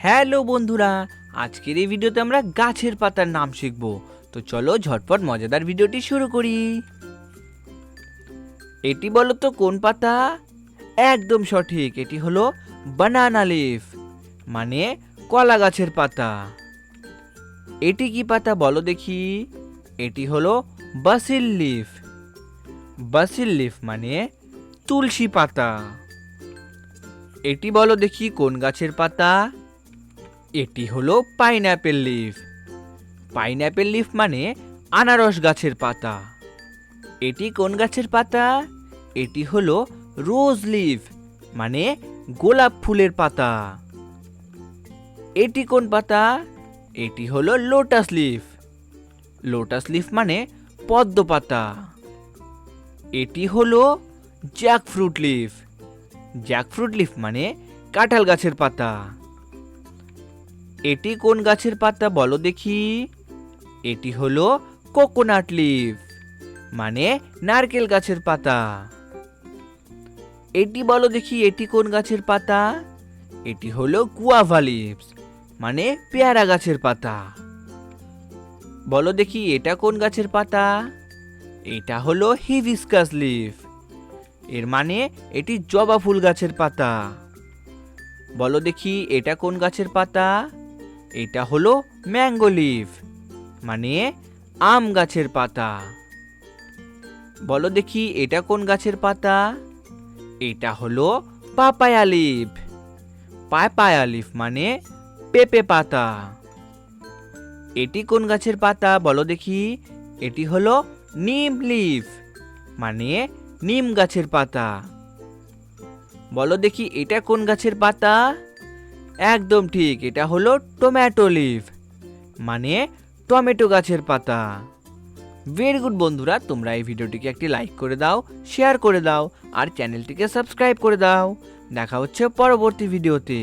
Hello বন্ধুরা, আজকের এই ভিডিওতে আমরা গাছের পাতার নাম শিখব। তো চলো ঝটপট মজাদার ভিডিওটি শুরু করি। এটি বলো তো কোন পাতা? একদম সঠিক, এটি হলো বানানা লিফ, মানে কলা গাছের পাতা। এটি কি পাতা বলো দেখি? এটি হলো বাসিল লিফ। বাসিল লিফ মানে তুলসী পাতা। এটি বলো দেখি কোন গাছের পাতা? এটি হলো পাইনঅ্যাপেল লিফ। পাইনঅ্যাপেল লিফ মানে আনারস গাছের পাতা। এটি কোন গাছের পাতা? এটি হলো রোজ লিফ, মানে গোলাপ ফুলের পাতা। এটি কোন পাতা? এটি হলো লোটাস লিফ। লোটাস লিফ মানে পদ্ম পাতা। এটি হলো জ্যাকফ্রুট লিফ। জ্যাকফ্রুট লিফ মানে কাঁঠাল গাছের পাতা। এটি কোন গাছের পাতা বলো দেখি? এটি হলো কোকোনাট লিফ, মানে নারকেল গাছের পাতা। এটি বলো দেখি এটি কোন গাছের পাতা? এটি হলো গুয়াভা লিভস, মানে পেয়ারা গাছের পাতা। বলো দেখি এটা কোন গাছের পাতা? এটা হলো হিবিস্কাস লিফ, এর মানে এটি জবা ফুল গাছের পাতা। বলো দেখি এটা কোন গাছের পাতা? এটা হলো ম্যাঙ্গো লিফ, মানে আম গাছের পাতা। বলো দেখি এটা কোন গাছের পাতা? এটা হলো পাপায়া লিফ। পাপায়া লিফ মানে পেঁপে পাতা। এটি কোন গাছের পাতা বলো দেখি? এটি হলো নিম লিফ, মানে নিম গাছের পাতা। বলো দেখি এটা কোন গাছের পাতা? একদম ঠিক, এটা হলো টমেটো লিফ, মানে টমেটো গাছের পাতা। ভেরি গুড বন্ধুরা, তোমরা এই ভিডিওটিকে একটি লাইক করে দাও, শেয়ার করে দাও আর চ্যানেলটিকে সাবস্ক্রাইব করে দাও। দেখা হচ্ছে পরবর্তী ভিডিওতে।